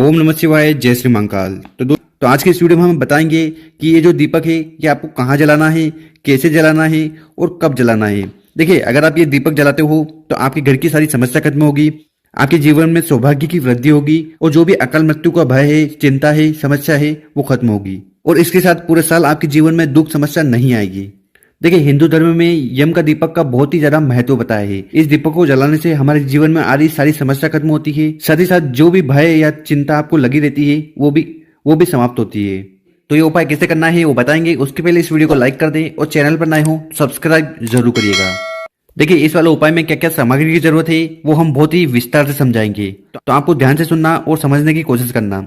ओम नमः शिवाय, जय श्री महाकाल। तो आज के इस वीडियो में हम बताएंगे कि ये जो दीपक है ये आपको कहाँ जलाना है, कैसे जलाना है और कब जलाना है। देखिए, अगर आप ये दीपक जलाते हो तो आपके घर की सारी समस्या खत्म होगी, आपके जीवन में सौभाग्य की वृद्धि होगी और जो भी अकाल मृत्यु का भय है, चिंता है, समस्या है वो खत्म होगी और इसके साथ पूरे साल आपके जीवन में दुख समस्या नहीं आएगी। देखिए, हिंदू धर्म में यम का दीपक का बहुत ही ज्यादा महत्व बताया है। इस दीपक को जलाने से हमारे जीवन में आ रही सारी समस्या खत्म होती है, साथ ही साथ जो भी भय या चिंता आपको लगी रहती है वो भी समाप्त होती है। तो ये उपाय कैसे करना है वो बताएंगे। उसके पहले इस वीडियो को लाइक कर दें और चैनल पर नए हो सब्सक्राइब जरूर करिएगा। देखिए, इस वाले उपाय में क्या क्या सामग्री की जरूरत है वो हम बहुत ही विस्तार से समझाएंगे, तो आपको ध्यान से सुनना और समझने की कोशिश करना।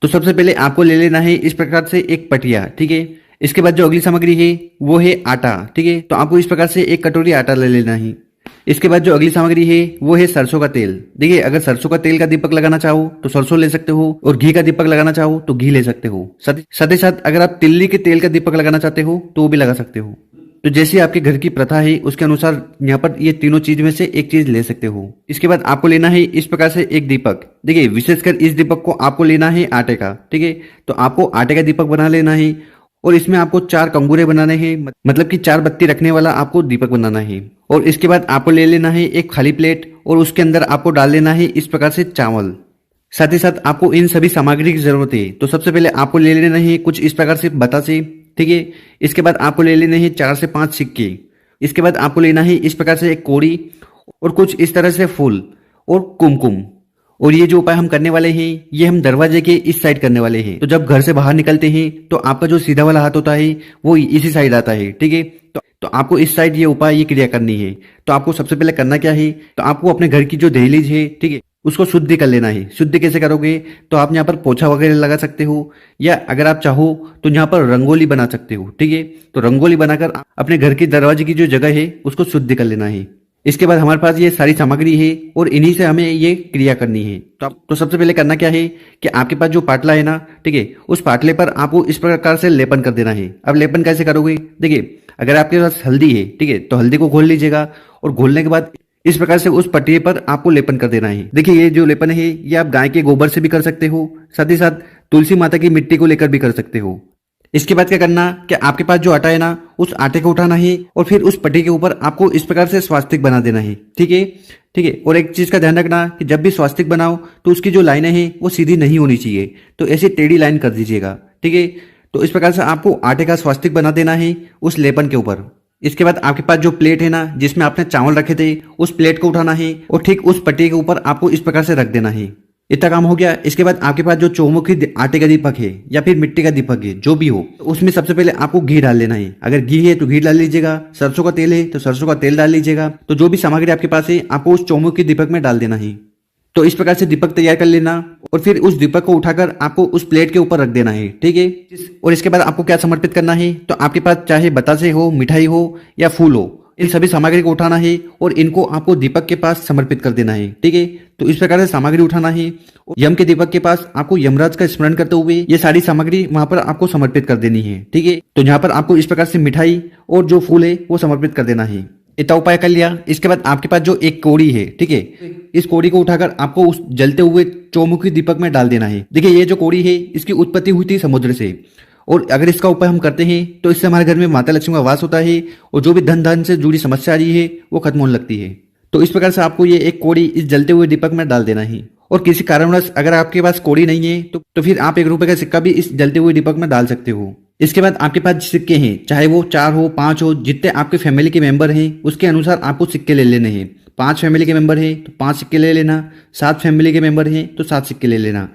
तो सबसे पहले आपको ले लेना है इस प्रकार से एक पटिया, ठीक है। इसके बाद जो अगली सामग्री है वो है आटा, ठीक है। तो आपको इस प्रकार से एक कटोरी आटा ले लेना है। इसके बाद जो अगली सामग्री है वो है सरसों का तेल। देखिए, अगर सरसों का तेल का दीपक लगाना चाहो तो सरसों ले सकते हो और घी का दीपक लगाना चाहो तो घी ले सकते हो। साथ ही साथ अगर आप तिल्ली के तेल का दीपक लगाना चाहते हो तो वो भी लगा सकते हो। तो जैसे आपके घर की प्रथा है उसके अनुसार यहाँ पर ये तीनों चीज में से एक चीज ले सकते हो। इसके बाद आपको लेना है इस प्रकार से एक दीपक। देखिए, विशेषकर इस दीपक को आपको लेना है आटे का, ठीक है। तो आपको आटे का दीपक बना लेना है और इसमें आपको 4 कंगूरे बनाने हैं, मतलब कि 4 बत्ती रखने वाला आपको दीपक बनाना है। और इसके बाद आपको ले लेना है एक खाली प्लेट और उसके अंदर आपको डाल लेना है इस प्रकार से चावल। साथ ही साथ आपको इन सभी सामग्री की जरूरत है। तो सबसे पहले आपको ले लेना है कुछ इस प्रकार से बतासे, ठीक है। इसके बाद आपको ले लेने हैं 4 से 5 सिक्के। इसके बाद आपको लेना है इस प्रकार से एक कोड़ी और कुछ इस तरह से फूल और कुमकुम। और ये जो उपाय हम करने वाले हैं ये हम दरवाजे के इस साइड करने वाले हैं। तो जब घर से बाहर निकलते हैं तो आपका जो सीधा वाला हाथ होता है वो इसी साइड आता है, ठीक है। तो आपको इस साइड ये उपाय, ये क्रिया करनी है। तो आपको सबसे पहले करना क्या है, तो आपको अपने घर की जो दहलीज है, ठीक है, उसको शुद्धि कर लेना है। शुद्धि कैसे करोगे, तो आप यहाँ पर पोछा वगैरह लगा सकते हो या अगर आप चाहो तो यहाँ पर रंगोली बना सकते हो, ठीक है। तो रंगोली बनाकर अपने घर के दरवाजे की जो जगह है उसको शुद्धि कर लेना है। इसके बाद हमारे पास ये सारी सामग्री है और इन्हीं से हमें ये क्रिया करनी है। तो सबसे पहले करना क्या है कि आपके पास जो पाटला है ना, ठीक है, उस पाटले पर आपको इस प्रकार से लेपन कर देना है। अब लेपन कैसे करोगे, देखिए, अगर आपके पास हल्दी है, ठीक है, तो हल्दी को घोल लीजिएगा और घोलने के बाद इस प्रकार से उस पटिये पर आपको लेपन कर देना है। देखिए, ये जो लेपन है ये आप गाय के गोबर से भी कर सकते हो, साथ ही साथ तुलसी माता की मिट्टी को लेकर भी कर सकते हो। इसके बाद क्या करना कि आपके पास जो आटा है ना उस आटे को उठाना है और फिर उस पट्टी के ऊपर आपको इस प्रकार से स्वास्तिक बना देना है, ठीक है, ठीक है। और एक चीज का ध्यान रखना कि जब भी स्वास्तिक बनाओ तो उसकी जो लाइनें हैं वो सीधी नहीं होनी चाहिए, तो ऐसी टेढ़ी लाइन कर दीजिएगा, ठीक है। तो इस प्रकार से आपको आटे का स्वास्तिक बना देना है उस लेपन के ऊपर। इसके बाद आपके पास जो प्लेट है ना जिसमें आपने चावल रखे थे उस प्लेट को उठाना है और ठीक उस पट्टी के ऊपर आपको इस प्रकार से रख देना है। इतना काम हो गया। इसके बाद आपके पास जो चौमुखी आटे का दीपक है या फिर मिट्टी का दीपक है, जो भी हो, तो उसमें सबसे पहले आपको घी डाल लेना है। अगर घी है तो घी डाल लीजिएगा, सरसों का तेल है तो सरसों का तेल डाल लीजिएगा। तो जो भी सामग्री आपके पास है आपको उस चौमुखी दीपक में डाल देना है। तो इस प्रकार से दीपक तैयार कर लेना और फिर उस दीपक को उठाकर आपको उस प्लेट के ऊपर रख देना है, ठीक है। और इसके बाद आपको क्या समर्पित करना है, तो आपके पास चाहे बतासे हो, मिठाई हो या फूल हो, इन सभी सामग्री को उठाना है और इनको आपको दीपक के पास समर्पित कर देना है, ठीक है। तो इस प्रकार से सामग्री उठाना है। यम के दीपक के पास आपको यमराज का स्मरण करते हुए ये सारी सामग्री वहां पर आपको समर्पित कर देनी है, ठीक है। तो यहाँ पर आपको इस प्रकार से मिठाई और जो फूल है वो समर्पित कर देना है। इतना उपाय कर लिया। इसके बाद आपके पास जो एक कोड़ी है, ठीक है, इस कोड़ी को उठाकर आपको उस जलते हुए चौमुखी दीपक में डाल देना है। देखिए, ये जो कोड़ी है इसकी उत्पत्ति हुई थी समुद्र से और अगर इसका उपाय हम करते हैं तो इससे हमारे घर में माता लक्ष्मी का वास होता है और जो भी धन से जुड़ी समस्या आ रही है वो खत्म होने लगती है। तो इस प्रकार से आपको ये एक कोड़ी इस जलते हुए दीपक में डाल देना है। और किसी कारणवश अगर आपके पास कोड़ी नहीं है तो फिर आप 1 रुपए का सिक्का भी इस जलते हुए दीपक में डाल सकते हो। इसके बाद आपके पास सिक्के हैं, चाहे वो 4 हो, 5 हो, जितने आपके फैमिली के मेंबर हैं उसके अनुसार आपको सिक्के ले लेने हैं। 5 फैमिली के मेंबर हैं तो 5 सिक्के ले लेना, 7 फैमिली के मेंबर हैं तो 7 सिक्के ले लेना।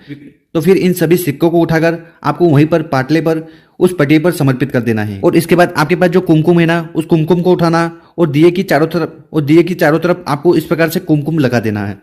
तो फिर इन सभी सिक्कों को उठाकर आपको वहीं पर पाटले पर उस पटिये पर समर्पित कर देना है। और इसके बाद आपके पास जो कुमकुम है ना उस कुमकुम को उठाना और दिए की चारों तरफ आपको इस प्रकार से कुमकुम लगा देना है।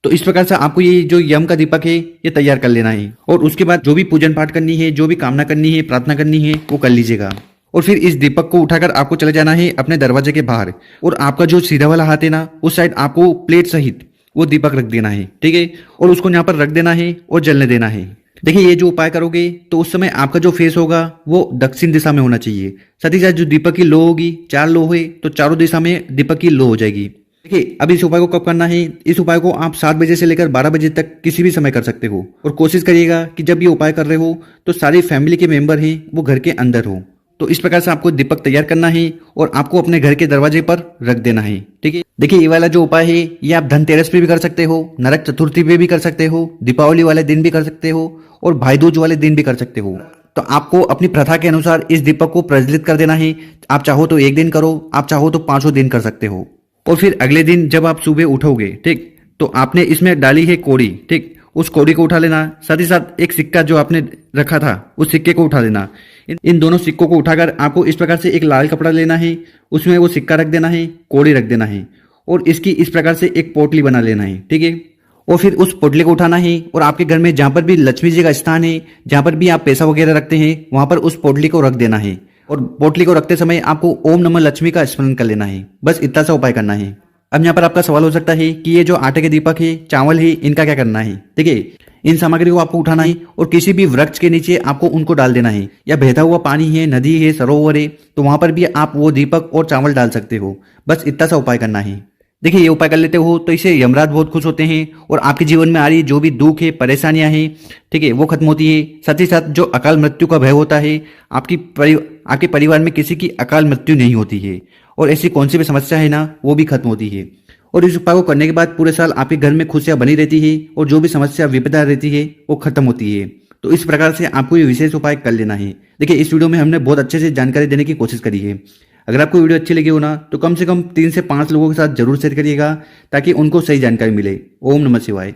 तो इस प्रकार से आपको ये जो यम का दीपक है ये तैयार कर लेना है। और उसके बाद जो भी पूजन पाठ करनी है, जो भी कामना करनी है, प्रार्थना करनी है वो कर लीजिएगा। और फिर इस दीपक को उठाकर आपको चले जाना है अपने दरवाजे के बाहर और आपका जो सीधा वाला हाथ है ना उस साइड आपको प्लेट सहित वो दीपक रख देना है, ठीक है। और उसको यहाँ पर रख देना है और जलने देना है। देखिए, ये जो उपाय करोगे तो उस समय आपका जो फेस होगा वो दक्षिण दिशा में होना चाहिए। साथ ही साथ जो दीपक की लो होगी, 4 लो है तो चारों दिशा में दीपक की लो हो जाएगी। देखिए, अब इस उपाय को कब करना है? इस उपाय को आप 7 बजे से लेकर 12 बजे तक किसी भी समय कर सकते हो। और कोशिश करिएगा कि जब ये उपाय कर रहे हो तो सारी फैमिली के मेंबर हैं वो घर के अंदर हो। तो इस प्रकार से आपको दीपक तैयार करना है और आपको अपने घर के दरवाजे पर रख देना है। ठीक है, देखिए ये वाला जो उपाय है ये आप धनतेरस पे भी कर सकते हो, नरक चतुर्थी पे भी कर सकते हो, दीपावली वाले दिन भी कर सकते हो और भाई दूज वाले दिन भी कर सकते हो। तो आपको अपनी प्रथा के अनुसार इस दीपक को प्रज्वलित कर देना है। आप चाहो तो एक दिन करो, आप चाहो तो 5 दिन कर सकते हो। और फिर अगले दिन जब आप सुबह उठोगे, ठीक, तो आपने इसमें डाली है कौड़ी, ठीक, उस कौड़ी को उठा लेना। साथ ही साथ एक सिक्का जो आपने रखा था उस सिक्के को उठा लेना। इन दोनों सिक्कों को उठाकर आपको इस प्रकार से एक लाल कपड़ा लेना है, उसमें वो सिक्का रख देना है, कौड़ी रख देना है और इसकी इस प्रकार से एक पोटली बना लेना है। ठीक है, और फिर उस पोटली को उठाना है और आपके घर में जहां पर भी लक्ष्मी जी का स्थान है, जहां पर भी आप पैसा वगैरह रखते हैं, वहां पर उस पोटली को रख देना है। और पोटली को रखते समय आपको ओम नमः लक्ष्मी का स्मरण कर लेना है। बस इतना सा उपाय करना है। अब यहाँ पर आपका सवाल हो सकता है कि ये जो आटे के दीपक है, चावल है, इनका क्या करना है? देखिए, इन सामग्री को आपको उठाना है और किसी भी वृक्ष के नीचे आपको उनको डाल देना है, या बहता हुआ पानी है, नदी है, सरोवर है, तो वहां पर भी आप वो दीपक और चावल डाल सकते हो। बस इतना सा उपाय करना है। देखिए, ये उपाय कर लेते हो तो इससे यमराज बहुत खुश होते हैं और आपके जीवन में आ रही जो भी दुख है, परेशानियां हैं, ठीक है, वो खत्म होती है। साथ ही साथ जो अकाल मृत्यु का भय होता है, आपके परिवार में किसी की अकाल मृत्यु नहीं होती है और ऐसी कौन सी भी समस्या है ना, वो भी खत्म होती है। और इस उपाय को करने के बाद पूरे साल आपके घर में खुशियां बनी रहती है और जो भी समस्या विपदा रहती है वो खत्म होती है। तो इस प्रकार से आपको ये विशेष उपाय कर लेना है। देखिए, इस वीडियो में हमने बहुत अच्छे से जानकारी देने की कोशिश करी है। अगर आपको वीडियो अच्छी लगी हो ना तो कम से कम 3 से 5 लोगों के साथ जरूर शेयर करिएगा ताकि उनको सही जानकारी मिले। ओम नमः शिवाय।